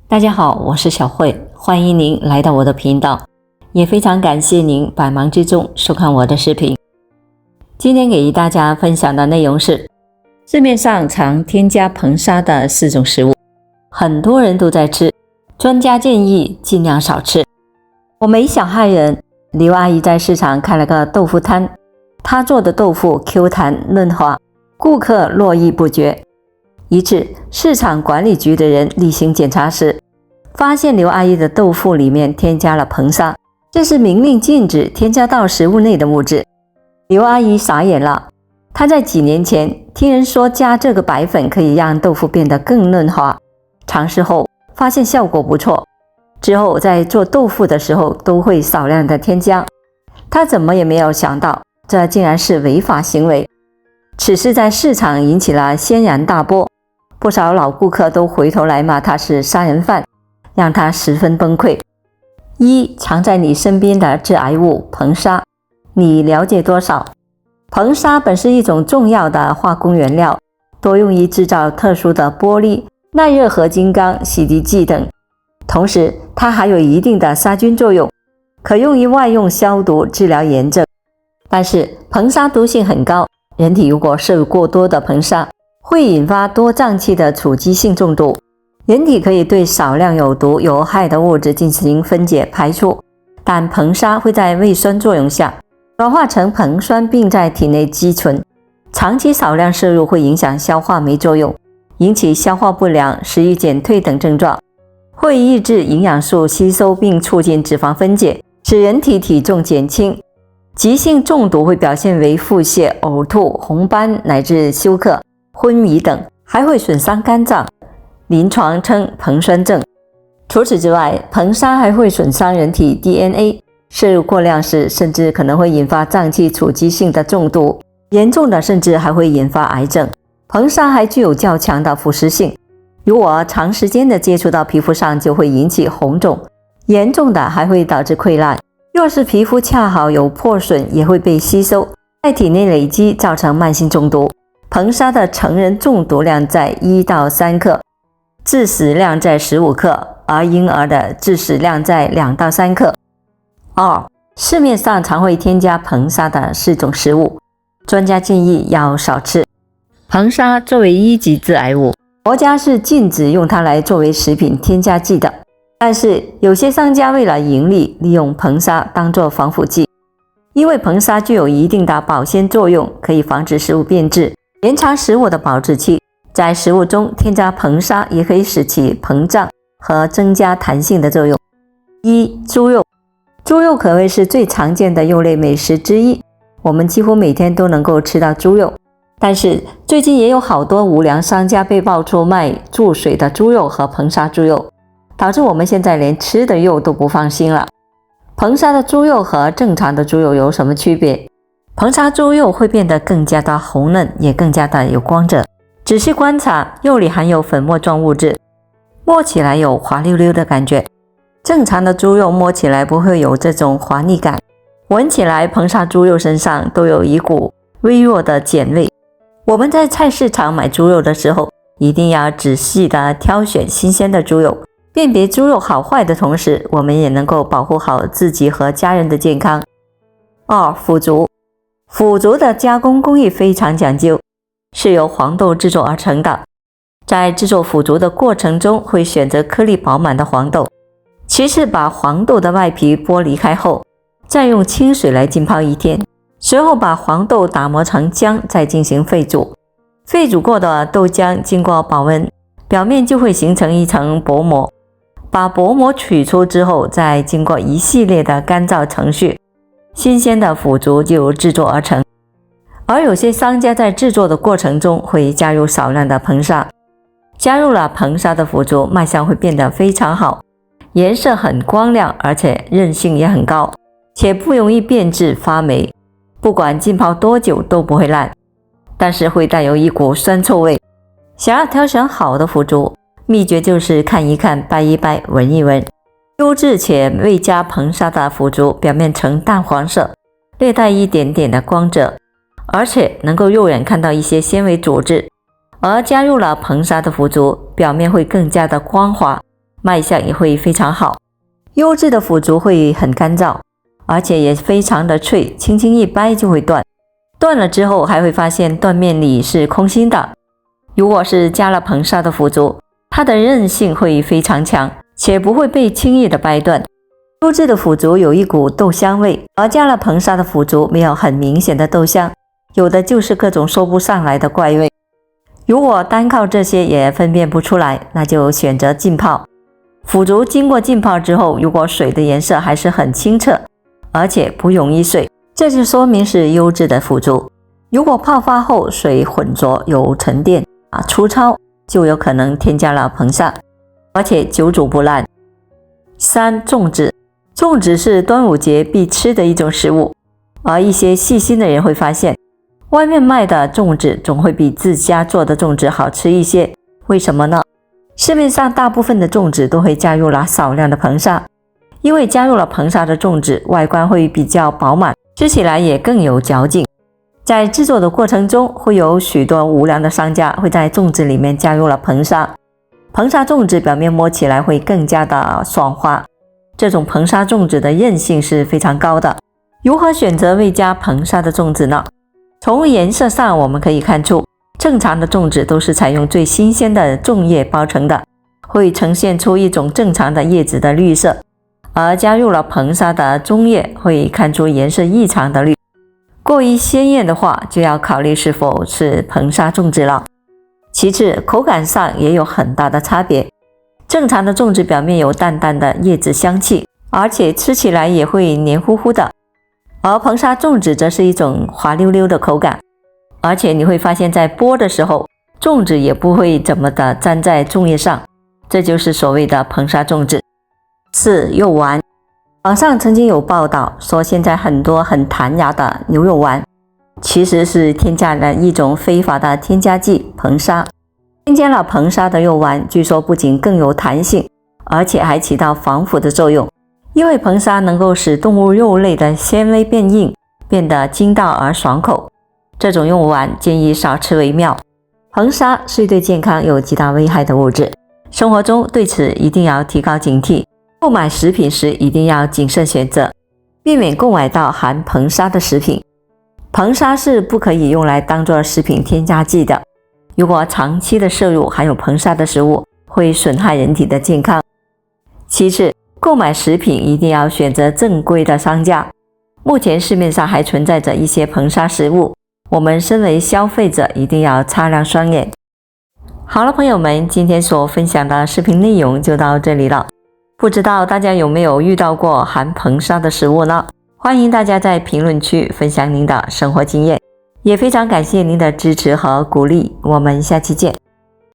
大家好，我是小慧，欢迎您来到我的频道，也非常感谢您百忙之中收看我的视频。今天给大家分享的内容是市面上常添加硼砂的4种食物，很多人都在吃，专家建议尽量少吃。我没想害人，刘阿姨在市场开了个豆腐摊，她做的豆腐 Q 弹嫩滑，顾客络绎不绝。一次，市场管理局的人例行检查时，发现刘阿姨的豆腐里面添加了硼砂，这是明令禁止添加到食物内的物质。刘阿姨傻眼了，她在几年前听人说加这个白粉可以让豆腐变得更嫩滑，尝试后发现效果不错，之后在做豆腐的时候都会少量的添加。她怎么也没有想到，这竟然是违法行为。此事在市场引起了轩然大波，不少老顾客都回头来骂他是杀人犯，让他十分崩溃。藏在你身边的致癌物硼砂，你了解多少？硼砂本是一种重要的化工原料，多用于制造特殊的玻璃、耐热合金钢、洗涤剂等。同时，它还有一定的杀菌作用，可用于外用消毒、治疗炎症。但是，硼砂毒性很高，人体如果摄入过多的硼砂，会引发多脏器的阻击性中毒。人体可以对少量有毒有害的物质进行分解排出，但硼砂会在胃酸作用下转化成硼酸，并在体内积存。长期少量摄入会影响消化酶作用，引起消化不良、食欲减退等症状，会抑制营养素吸收并促进脂肪分解，使人体体重减轻。急性中毒会表现为腹泻、呕吐、红斑乃至休克、昏迷等，还会损伤肝脏，临床称硼酸症。除此之外，硼砂还会损伤人体 DNA， 摄入过量时甚至可能会引发脏器阻击性的中毒，严重的甚至还会引发癌症。硼砂还具有较强的腐蚀性，如果长时间的接触到皮肤上，就会引起红肿，严重的还会导致溃烂。若是皮肤恰好有破损，也会被吸收，在体内累积，造成慢性中毒。硼砂的成人中毒量在1到3克，致死量在15克，而婴儿的致死量在2到3克。市面上常会添加硼砂的4种食物，专家建议要少吃。硼砂作为1级致癌物，国家是禁止用它来作为食品添加剂的。但是有些商家为了盈利，利用硼砂当作防腐剂。因为硼砂具有一定的保鲜作用，可以防止食物变质，延长食物的保质期。在食物中添加硼砂也可以使其膨胀和增加弹性的作用。猪肉。猪肉可谓是最常见的肉类美食之一，我们几乎每天都能够吃到猪肉。但是最近也有好多无良商家被爆出卖注水的猪肉和硼砂猪肉，导致我们现在连吃的肉都不放心了。硼砂的猪肉和正常的猪肉有什么区别？硼砂猪肉会变得更加的红嫩，也更加的有光泽。仔细观察，肉里含有粉末状物质，摸起来有滑溜溜的感觉。正常的猪肉摸起来不会有这种滑腻感，闻起来硼砂猪肉身上都有一股微弱的碱味。我们在菜市场买猪肉的时候，一定要仔细的挑选新鲜的猪肉，辨别猪肉好坏的同时，我们也能够保护好自己和家人的健康。腐竹。腐竹的加工工艺非常讲究，是由黄豆制作而成的。在制作腐竹的过程中，会选择颗粒饱满的黄豆，其次把黄豆的外皮剥离开后，再用清水来浸泡1天，随后把黄豆打磨成浆，再进行沸煮。沸煮过的豆浆经过保温，表面就会形成一层薄膜。把薄膜取出之后，再经过一系列的干燥程序，新鲜的腐竹就制作而成。而有些商家在制作的过程中会加入少量的硼砂，加入了硼砂的腐竹卖相会变得非常好，颜色很光亮，而且韧性也很高，且不容易变质发霉，不管浸泡多久都不会烂，但是会带有一股酸臭味。想要挑选好的腐竹，秘诀就是看一看、掰一掰、闻一闻。优质且未加硼砂的腐竹表面呈淡黄色，略带一点点的光泽，而且能够肉眼看到一些纤维组织。而加入了硼砂的腐竹，表面会更加的光滑，卖相也会非常好。优质的腐竹会很干燥，而且也非常的脆，轻轻一掰就会断。断了之后还会发现断面里是空心的。如果是加了硼砂的腐竹，它的韧性会非常强，且不会被轻易的掰断。优质的腐竹有一股豆香味，而加了硼砂的腐竹没有很明显的豆香，有的就是各种说不上来的怪味。如果单靠这些也分辨不出来，那就选择浸泡。腐竹经过浸泡之后，如果水的颜色还是很清澈，而且不容易碎，这就说明是优质的腐竹。如果泡发后水浑浊有沉淀粗糙，就有可能添加了硼砂，而且久煮不烂。3. 粽子。粽子是端午节必吃的一种食物，而一些细心的人会发现，外面卖的粽子总会比自家做的粽子好吃一些。为什么呢？市面上大部分的粽子都会加入了少量的硼砂，因为加入了硼砂的粽子外观会比较饱满，吃起来也更有嚼劲。在制作的过程中，会有许多无良的商家会在粽子里面加入了硼砂，硼砂粽子表面摸起来会更加的爽滑。这种硼砂粽子的韧性是非常高的。如何选择未加硼砂的粽子呢？从颜色上我们可以看出，正常的粽子都是采用最新鲜的粽叶包成的，会呈现出一种正常的叶子的绿色，而加入了硼砂的粽叶会看出颜色异常的绿。过于鲜艳的话，就要考虑是否是硼砂粽子了。其次，口感上也有很大的差别。正常的粽子表面有淡淡的叶子香气，而且吃起来也会黏糊糊的，而硼砂粽子则是一种滑溜溜的口感，而且你会发现在剥的时候，粽子也不会怎么的粘在粽叶上，这就是所谓的硼砂粽子。4. 肉丸。网上曾经有报道说，现在很多很弹牙的牛肉丸其实是添加了一种非法的添加剂硼砂。添加了硼砂的肉丸据说不仅更有弹性，而且还起到防腐的作用，因为硼砂能够使动物肉类的纤维变硬，变得筋道而爽口。这种肉丸建议少吃为妙。硼砂是对健康有极大危害的物质，生活中对此一定要提高警惕，购买食品时一定要谨慎选择，避免购买到含硼砂的食品。硼砂是不可以用来当作食品添加剂的，如果长期的摄入含有硼砂的食物，会损害人体的健康。其次，购买食品一定要选择正规的商家。目前市面上还存在着一些硼砂食物，我们身为消费者一定要擦亮双眼。好了，朋友们，今天所分享的视频内容就到这里了。不知道大家有没有遇到过含硼砂的食物呢？欢迎大家在评论区分享您的生活经验。也非常感谢您的支持和鼓励，我们下期见。